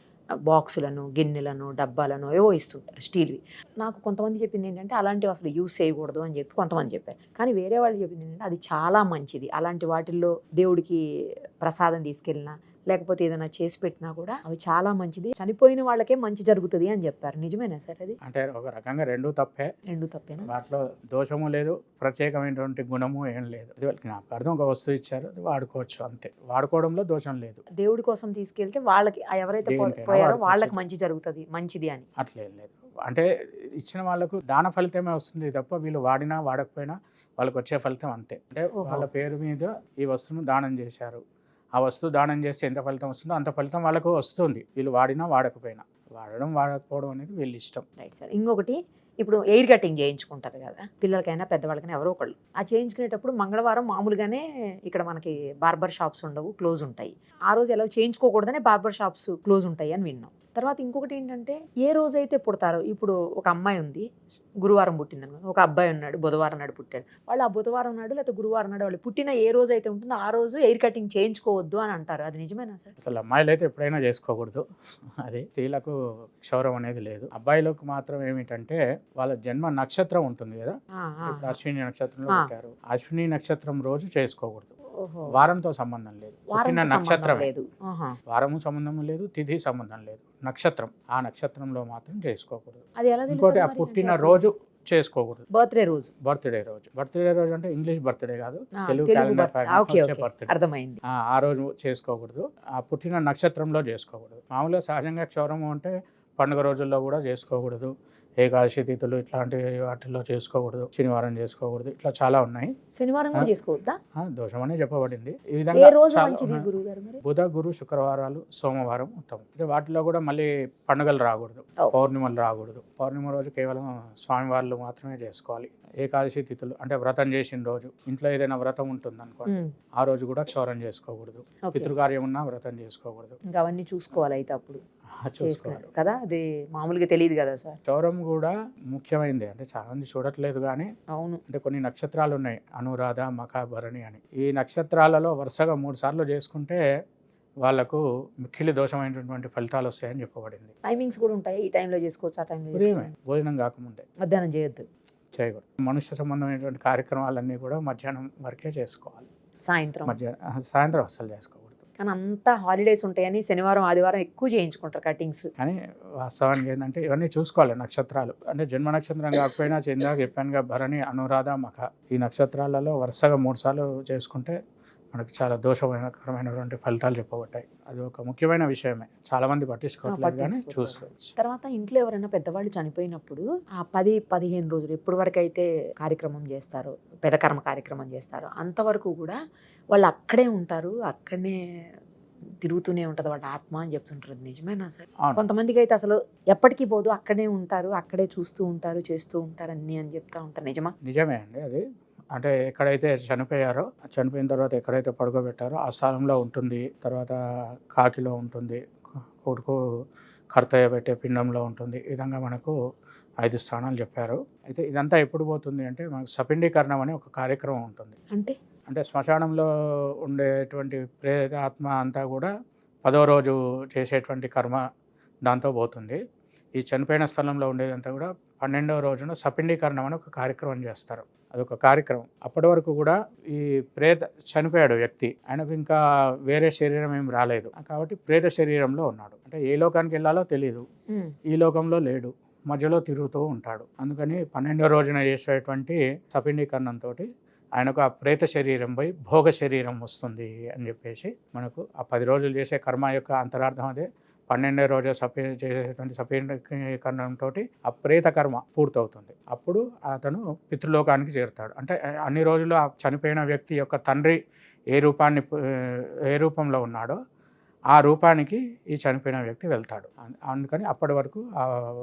బాక్సులను, గిన్నెలను, డబ్బాలను ఏవో ఇస్తుంటారు స్టీల్వి. నాకు కొంతమంది చెప్పింది ఏంటంటే అలాంటివి అసలు యూజ్ చేయకూడదు అని చెప్పి కొంతమంది చెప్పారు. కానీ వేరే వాళ్ళు చెప్పింది ఏంటంటే అది చాలా మంచిది, అలాంటి వాటిల్లో దేవుడికి ప్రసాదం తీసుకెళ్ళినా లేకపోతే ఏదైనా చేసి పెట్టినా కూడా అవి చాలా మంచిది, చనిపోయిన వాళ్ళకే మంచి జరుగుతుంది అని చెప్పారు. నిజమేనా సార్ అది? అంటే ఒక రకంగా రెండు తప్పేనా? వాటిలో దోషము లేదు, ప్రత్యేకమైనటువంటి గుణము ఏం లేదు. అది వాళ్ళకి జ్ఞాపకార్థం ఒక వస్తువు ఇచ్చారు, అది వాడుకోవచ్చు అంతే. వాడుకోవడంలో దోషం లేదు. దేవుడి కోసం తీసుకెళ్తే వాళ్ళకి ఎవరైతే పోయారో వాళ్ళకి మంచి జరుగుతుంది, మంచిది అని అట్లేం లేదు. అంటే ఇచ్చిన వాళ్ళకు దాన ఫలితమే వస్తుంది తప్ప వీళ్ళు వాడినా వాడకపోయినా వాళ్ళకి వచ్చే ఫలితం అంతే. అంటే వాళ్ళ పేరు మీద ఈ వస్తువును దానం చేశారు, ఆ వస్తువు దానం చేస్తే ఎంత ఫలితం వస్తుందో అంత ఫలితం వాళ్ళకు వస్తుంది, వీళ్ళు వాడినా వాడకపోయినా. వాడడం వాడకపోవడం అనేది వీళ్ళు ఇష్టం. Right sir. ఇంకొకటి, ఇప్పుడు ఎయిర్ కటింగ్ చేయించుకుంటారు కదా పిల్లలకైనా పెద్దవాళ్ళకైనా ఎవరో ఒకళ్ళు. ఆ చేయించుకునేటప్పుడు మంగళవారం మామూలుగానే ఇక్కడ మనకి బార్బర్ షాప్స్ ఉండవు, క్లోజ్ ఉంటాయి. ఆ రోజు ఎలా చేయించుకోకూడదనే బార్బర్ షాప్స్ క్లోజ్ ఉంటాయి అని విన్నాం. తర్వాత ఇంకొకటి ఏంటంటే, ఏ రోజైతే పుడతారో, ఇప్పుడు ఒక అమ్మాయి ఉంది గురువారం పుట్టింది, ఒక అబ్బాయి ఉన్నాడు బుధవారం నాడు పుట్టాడు, వాళ్ళు ఆ బుధవారం నాడు లేకపోతే గురువారం నాడు వాళ్ళు పుట్టిన ఏ రోజు అయితే ఉంటుందో ఆ రోజు ఎయిర్ కటింగ్ చేయించుకోవద్దు అని అంటారు. అది నిజమేనా సార్? అసలు అమ్మాయిలు అయితే ఎప్పుడైనా చేసుకోకూడదు, అది స్త్రీలకు క్షౌరం అనేది లేదు. అబ్బాయిలకు మాత్రం ఏమిటంటే వాళ్ళ జన్మ నక్షత్రం ఉంటుంది కదా, ఇప్పుడు అశ్విని నక్షత్రంలో పుట్టారు, అశ్విని నక్షత్రం రోజు చేసుకోకూడదు. వారంతో సంబంధం లేదు, పుట్టిన నక్షత్రం లేదు, వారము సంబంధం లేదు, తిథి సంబంధం లేదు, నక్షత్రం, ఆ నక్షత్రంలో మాత్రం చేసుకోకూడదు. ఇంకోటి ఆ పుట్టిన రోజు చేసుకోకూడదు, బర్త్డే రోజు అంటే ఇంగ్లీష్ బర్త్డే కాదు, తెలుగు క్యాలెండర్ బర్త్డే, అర్థమైంది. ఆ రోజు చేసుకోకూడదు, ఆ పుట్టిన నక్షత్రంలో చేసుకోకూడదు. మామూలుగా సహజంగా క్షౌరము అంటే పండుగ రోజుల్లో కూడా చేసుకోకూడదు, ఏకాదశి తిథులు ఇట్లాంటి వాటిల్లో చేసుకోకూడదు, శనివారం చేసుకోకూడదు, ఇట్లా చాలా ఉన్నాయి. శనివారం కూడా చేసుకోవద్దా? దోషం అనే చెప్పబడింది. ఈ ఏ విధంగా రోజు చాలా మంచిది ఉన్నాయి. గురువు గారు మరి? బుధ, గురు, శుక్రవారాలు, సోమవారం ఉత్తమం. అయితే వాటిలో కూడా మళ్ళీ పండుగలు రాకూడదు, ఓ. పౌర్ణిమలు రాకూడదు. పౌర్ణిమ రోజు కేవలం స్వామివార్లు మాత్రమే చేసుకోవాలి. ఏకాదశి తిథులు అంటే వ్రతం చేసిన రోజు, ఇంట్లో ఏదైనా వ్రతం ఉంటుంది అనుకోండి, ఆ రోజు కూడా క్షౌరం చేసుకోకూడదు. ఓకే. పితృకార్యం ఉన్నా వ్రతం చేసుకోకూడదు. ఇంకా అవన్నీ చూసుకోవాలి అయితే అప్పుడు చూసుకోవాలి చేసుకోవాలి కదా, అది మామూలుగా తెలియదు కదా సార్. క్షౌరం కూడా ముఖ్యమైనది. అంటే చాలా మంది చూడట్లేదు కానీ అవును. అంటే కొన్ని నక్షత్రాలు ఉన్నాయి, అనురాధ, మఖ, భరణి అని. ఈ నక్షత్రాలలో వరుసగా 3 సార్లు చేసుకుంటే వాళ్ళకు మిక్కిలి దోషమైనటువంటి ఫలితాలు వస్తాయని చెప్పబడింది. టైమింగ్స్ కూడా ఉంటాయి, ఈ టైంలో చేసుకోవచ్చు, ఆ టైంలో ఉదయమే భోజనం కాకముందే మధ్యాహ్నం చేయొద్దు, చేయకూడదు. మనుష్య సంబంధమైనటువంటి కార్యక్రమాలన్నీ కూడా మధ్యాహ్నం వరకే చేసుకోవాలి. సాయంత్రం. సాయంత్రం అస్సలు చేసుకోకూడదు. కానీ అంతా హాలిడేస్ ఉంటాయని శనివారం ఆదివారం ఎక్కువ చేయించుకుంటారు కటింగ్స్. కానీ వాస్తవానికి ఏంటంటే ఇవన్నీ చూసుకోవాలి. నక్షత్రాలు అంటే జన్మ నక్షత్రం కాకపోయినా ఇందాక చెప్పానుగా భరణి, అనురాధ, మఖ, ఈ నక్షత్రాలలో వరుసగా 3 సార్లు చేసుకుంటే మనకు చాలా దోషకరమైనటువంటి ఫలితాలు చెప్పబడ్డాయి. అది ఒక ముఖ్యమైన విషయమే, చాలా మంది పట్టించుకోవట్లేదు కానీ చూసుకోవచ్చు. తర్వాత ఇంట్లో ఎవరైనా పెద్దవాళ్ళు చనిపోయినప్పుడు ఆ 10-15 రోజులు ఎప్పటి వరకు అయితే కార్యక్రమం చేస్తారో, పెదకర్మ కార్యక్రమం చేస్తారో అంతవరకు కూడా వాళ్ళు అక్కడే ఉంటారు, అక్కడనే తిరుగుతూనే ఉంటుంది వాళ్ళ ఆత్మ అని చెప్తుంటారు. నిజమేనా సార్? అవును. కొంతమందికి అయితే అసలు ఎప్పటికీ పోదు, అక్కడే ఉంటారు, అక్కడే చూస్తూ ఉంటారు, చేస్తూ ఉంటారు అన్ని అని చెప్తా ఉంటారు. నిజమా? నిజమే అండి. అది అంటే ఎక్కడైతే చనిపోయారో, చనిపోయిన తర్వాత ఎక్కడైతే పడుకోబెట్టారో ఆ స్థలంలో ఉంటుంది. తర్వాత కాకిలో ఉంటుంది, కొడుకు కర్తయ్య పెట్టే పిండంలో ఉంటుంది. ఈ విధంగా మనకు 5 స్థానాలు చెప్పారు. అయితే ఇదంతా ఎప్పుడు పోతుంది అంటే మనకు సపిండీకరణం అనే ఒక కార్యక్రమం ఉంటుంది. అంటే శ్మశానంలో ఉండేటువంటి ప్రేతాత్మ అంతా కూడా 10వ రోజు చేసేటువంటి కర్మ దాంతో పోతుంది. ఈ చనిపోయిన స్థలంలో ఉండేదంతా కూడా 12వ రోజున సపిండీకరణం అని ఒక కార్యక్రమం చేస్తారు. అదొక కార్యక్రమం. అప్పటి వరకు కూడా ఈ చనిపోయాడు వ్యక్తి, ఆయనకు ఇంకా వేరే శరీరం ఏం రాలేదు కాబట్టి ప్రేత శరీరంలో ఉన్నాడు. అంటే ఏ లోకానికి వెళ్ళాలో తెలియదు, ఈ లోకంలో లేడు, మధ్యలో తిరుగుతూ ఉంటాడు. అందుకని 12వ రోజున చేసేటువంటి సపిండీకరణంతో ఆయనకు ఆ ప్రేత శరీరం పోయి భోగ శరీరం వస్తుంది అని చెప్పేసి మనకు ఆ 10 రోజులు చేసే కర్మ యొక్క అంతరార్థం అదే. 12వ రోజు చేసేటువంటి సపిండీకరణంతో ఆ ప్రేత కర్మ పూర్తవుతుంది. అప్పుడు అతను పితృలోకానికి చేరుతాడు. అంటే అన్ని రోజులు ఆ చనిపోయిన వ్యక్తి యొక్క తండ్రి ఏ రూపంలో ఉన్నాడో ఆ రూపానికి ఈ చనిపోయిన వ్యక్తి వెళ్తాడు. అందుకని అప్పటి వరకు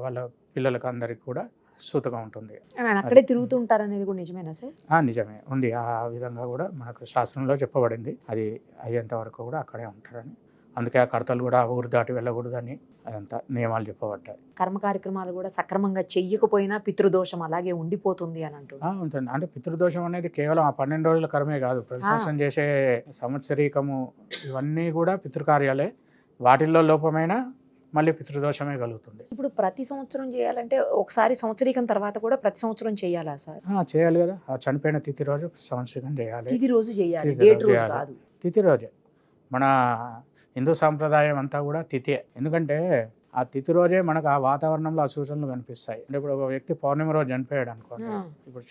వాళ్ళ పిల్లలకు అందరికి కూడా సూతగా ఉంటుంది. అక్కడే తిరుగుతూ ఉంటారు అనేది కూడా నిజమేనా సార్? నిజమే, ఉంది. ఆ విధంగా కూడా మనకు శాస్త్రంలో చెప్పబడింది. అది అయ్యేంత వరకు కూడా అక్కడే ఉంటారని. అందుకే ఆ కర్తలు కూడా ఊరు దాటి వెళ్ళకూడదని అదంతా నియమాలు చెప్పబడ్డాయి. కర్మ కార్యక్రమాలు కూడా సక్రమంగా చెయ్యకపోయినా పితృదోషం అలాగే ఉండిపోతుంది అని అంటున్నారు. ఉంటుంది. అంటే పితృదోషం అనేది కేవలం ఆ 12 రోజుల కర్మే కాదు, ప్రతి సంవత్సరం చేసే సంవత్సరీకము ఇవన్నీ కూడా పితృకార్యాలే. వాటిల్లో లోపమైన మళ్ళీ పితృదోషమే కలుగుతుంది. ఇప్పుడు ప్రతి సంవత్సరం చేయాలంటే ఒకసారి సంవత్సరీకం తర్వాత కూడా ప్రతి సంవత్సరం చేయాలా సార్? చేయాలి కదా. ఆ చనిపోయిన తిథి రోజు సంవత్సరీకం చేయాలి. తిథి రోజు చేయాలి, డేట్ రోజు కాదు. తిథి రోజే. మన హిందూ సాంప్రదాయం అంతా కూడా తిథే. ఎందుకంటే ఆ తిథి రోజే మనకు ఆ వాతావరణంలో ఆ సూచనలు కనిపిస్తాయి. అంటే ఇప్పుడు ఒక వ్యక్తి పౌర్ణమి రోజు చనిపోయాడు అనుకోండి, ఇప్పుడు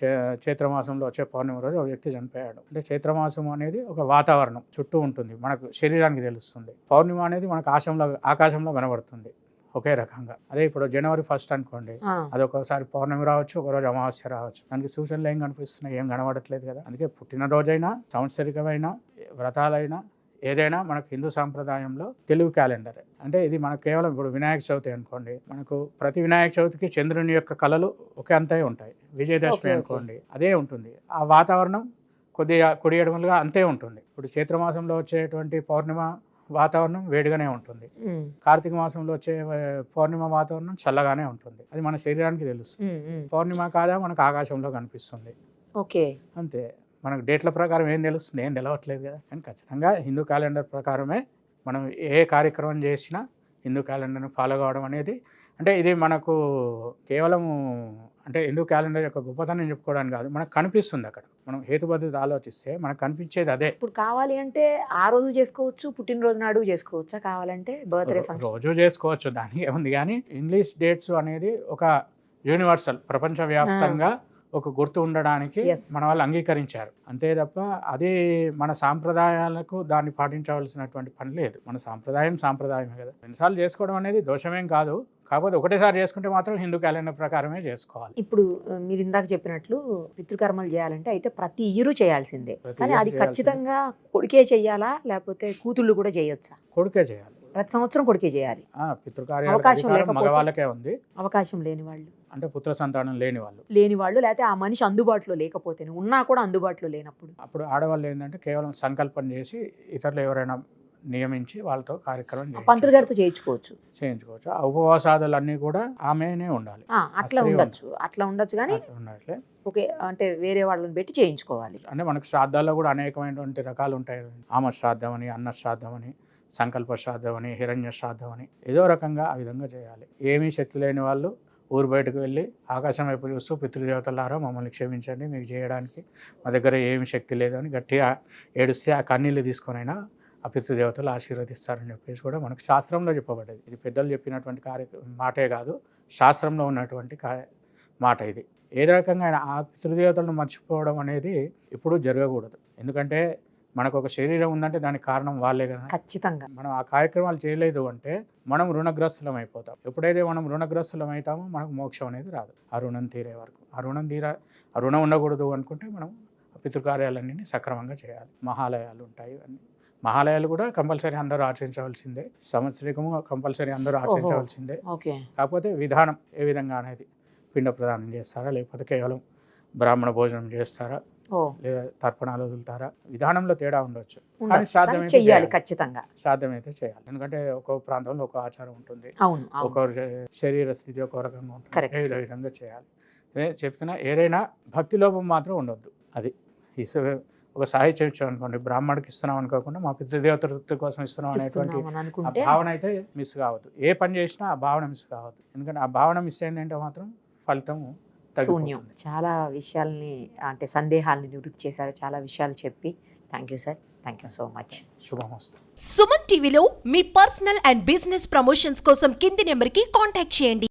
చైత్రమాసంలో వచ్చే పౌర్ణమి రోజు ఒక వ్యక్తి చనిపోయాడు అంటే చైత్రమాసం అనేది ఒక వాతావరణం చుట్టూ ఉంటుంది, మనకు శరీరానికి తెలుస్తుంది. పౌర్ణిమ అనేది మనకు ఆకాశంలో కనబడుతుంది ఒకే రకంగా. అదే ఇప్పుడు జనవరి 1 అనుకోండి, అది ఒకసారి పౌర్ణమి రావచ్చు, ఒకరోజు అమావాస్య రావచ్చు. దానికి సూచనలు ఏం కనిపిస్తున్నాయి? ఏం కనబడట్లేదు కదా. అందుకే పుట్టినరోజైనా, సంవత్సరికమైన వ్రతాలైనా ఏదైనా మనకు హిందూ సాంప్రదాయంలో తెలుగు క్యాలెండర్. అంటే ఇది మనకు కేవలం ఇప్పుడు వినాయక చవితి అనుకోండి, మనకు ప్రతి వినాయక చవితికి చంద్రుని యొక్క కళలు ఒకే అంతే ఉంటాయి. విజయదశమి అనుకోండి అదే ఉంటుంది. ఆ వాతావరణం కొద్దిగా కుడి ఎడమలుగా అంతే ఉంటుంది. ఇప్పుడు చైత్రమాసంలో వచ్చేటువంటి పౌర్ణిమ వాతావరణం వేడిగానే ఉంటుంది, కార్తీక మాసంలో వచ్చే పౌర్ణిమ వాతావరణం చల్లగానే ఉంటుంది. అది మన శరీరానికి తెలుస్తుంది. పౌర్ణిమ కాదా మనకు ఆకాశంలో కనిపిస్తుంది. ఓకే, అంతే. మనకు డేట్ల ప్రకారం ఏం తెలుస్తుంది? ఏం తెలవట్లేదు కదా. కానీ ఖచ్చితంగా హిందూ క్యాలెండర్ ప్రకారమే మనం ఏ కార్యక్రమం చేసినా హిందూ క్యాలెండర్ని ఫాలో కావడం అనేది, అంటే ఇది మనకు కేవలం అంటే హిందూ క్యాలెండర్ యొక్క గొప్పతనం చెప్పుకోవడానికి కాదు, మనకు కనిపిస్తుంది. అక్కడ మనం హేతుబద్ధత ఆలోచిస్తే మనకు కనిపించేది అదే. ఇప్పుడు కావాలి అంటే ఆ రోజు చేసుకోవచ్చు, పుట్టినరోజు నాడు చేసుకోవచ్చా? కావాలంటే బర్త్డే రోజు చేసుకోవచ్చు, దానికి ఏముంది. కానీ ఇంగ్లీష్ డేట్స్ అనేది ఒక యూనివర్సల్, ప్రపంచవ్యాప్తంగా ఒక గుర్తు ఉండడానికి Yes. మన వాళ్ళు అంగీకరించారు అంతే తప్ప అది మన సాంప్రదాయాలకు దాన్ని పాటించవలసినటువంటి పని లేదు. మన సాంప్రదాయమే కదా. ఎన్నిసార్లు చేసుకోవడం అనేది దోషమేం కాదు, కాకపోతే ఒకటేసారి చేసుకుంటే మాత్రం హిందూ క్యాలెండర్ ప్రకారమే చేసుకోవాలి. ఇప్పుడు మీరు ఇందాక చెప్పినట్లు పితృకర్మలు చేయాలంటే అయితే ప్రతి ఇయర్ చేయాల్సిందే, ప్రతి కానీ year అది చేయాల్సిందే. ఖచ్చితంగా కొడుకే చెయ్యాలా లేకపోతే కూతుళ్ళు కూడా చేయొచ్చా? కొడుకే చేయాలి. ప్రతి సంవత్సరం కొడుకే చేయాలి. పితృకార్యాలకు అవకాశం అధికారం లేకపోతే? మగవాళ్ళకే ఉంది. అవకాశం లేని వాళ్ళు అంటే పుత్ర సంతానం లేని వాళ్ళు, లేకపోతే ఆ మనిషి అందుబాటులో లేకపోతే, ఉన్నా కూడా అందుబాటులో లేనప్పుడు అప్పుడు ఆడవాళ్ళు ఏంటంటే కేవలం సంకల్పం చేసి ఇతరులు ఎవరైనా నియమించి వాళ్ళతో కార్యక్రమం పంతులు గారితో చేయించుకోవచ్చు. ఆ ఉపవాసాదులన్నీ కూడా ఆమెనే ఉండాలి. అట్లా స్త్రీ ఉండొచ్చు కానీ అట్లా ఉన్నట్లే. ఓకే, అంటే వేరే వాళ్ళని పెట్టి చేయించుకోవాలి. అంటే మనకు శ్రాద్ధాల్లో కూడా అనేకమైనటువంటి రకాలు ఉంటాయి. ఆమ శ్రాద్ధం అని, అన్న శ్రాద్ధం అని, సంకల్ప శ్రాద్ధం అని, హిరణ్య శ్రాద్ధం అని, ఏదో రకంగా ఆ విధంగా చేయాలి. ఏమీ శక్తి లేని వాళ్ళు ఊరు బయటకు వెళ్ళి ఆకాశం వైపు చూస్తూ పితృదేవతలారా మమ్మల్ని క్షమించండి, మీకు చేయడానికి మా దగ్గర ఏమి శక్తి లేదు అని గట్టిగా ఏడుస్తే ఆ కన్నీళ్ళు తీసుకొనైనా ఆ పితృదేవతలు ఆశీర్వదిస్తారని చెప్పేసి కూడా మనకు శాస్త్రంలో చెప్పబడ్డది. ఇది పెద్దలు చెప్పినటువంటి మాటే కాదు, శాస్త్రంలో ఉన్నటువంటి మాట ఇది. ఏ రకంగా ఆ పితృదేవతలను మర్చిపోవడం అనేది ఇప్పుడు జరగకూడదు. ఎందుకంటే మనకు ఒక శరీరం ఉందంటే దానికి కారణం వాళ్ళే కదా. ఖచ్చితంగా మనం ఆ కార్యక్రమాలు చేయలేదు అంటే మనం రుణగ్రస్తులం అయిపోతాం. ఎప్పుడైతే మనం రుణగ్రస్తులం అవుతామో మనకు మోక్షం అనేది రాదు. ఆ రుణం తీరే వరకు ఆ రుణం ఉండకూడదు అనుకుంటే మనం పితృకార్యాలన్నీ సక్రమంగా చేయాలి. మహాలయాలు ఉంటాయి, అన్నీ మహాలయాలు కూడా కంపల్సరీ అందరూ ఆచరించవలసిందే. సంవత్సరికము కంపల్సరీ అందరూ ఆచరించవలసిందే. కాకపోతే విధానం ఏ విధంగా అనేది, పిండ ప్రదానం చేస్తారా లేకపోతే కేవలం బ్రాహ్మణ భోజనం చేస్తారా లేదా తర్పణాలు వదులుతారా, విధానంలో తేడా ఉండొచ్చు. కానీ శ్రాద్ధం చేయాలి, ఖచ్చితంగా శ్రాద్ధం అయితే చేయాలి. ఎందుకంటే ఒక్కో ప్రాంతంలో ఒక ఆచారం ఉంటుంది, ఒక్కొక్క శరీర స్థితి ఒక రకంగా ఉంటుంది, ఏ విధంగా చేయాలి. చెప్తున్నా ఏదైనా భక్తి లోపం మాత్రం ఉండొద్దు. అది ఒక సాహిత్యం ఇచ్చాం అనుకోండి, బ్రాహ్మణుడికి ఇస్తున్నాం అనుకోకుండా మా పితృదేవత వృత్తి కోసం ఇస్తున్నాం అనేటువంటి ఆ భావన అయితే మిస్ కావద్దు. ఏ పని చేసినా ఆ భావన మిస్ కావద్దు. ఎందుకంటే ఆ భావన మిస్ అయిందంటే మాత్రం ఫలితం శూన్యం. చాలా విషయాల్ని అంటే సందేహాలని నివృత్తి చేశారు, చాలా విషయాలు చెప్పి. Thank you sir, thank you so much. శుభమస్తు. సుమన్ టీవీలో మీ పర్సనల్ అండ్ బిజినెస్ ప్రమోషన్స్ కోసం కింది నెంబర్కి కాంటాక్ట్ చేయండి.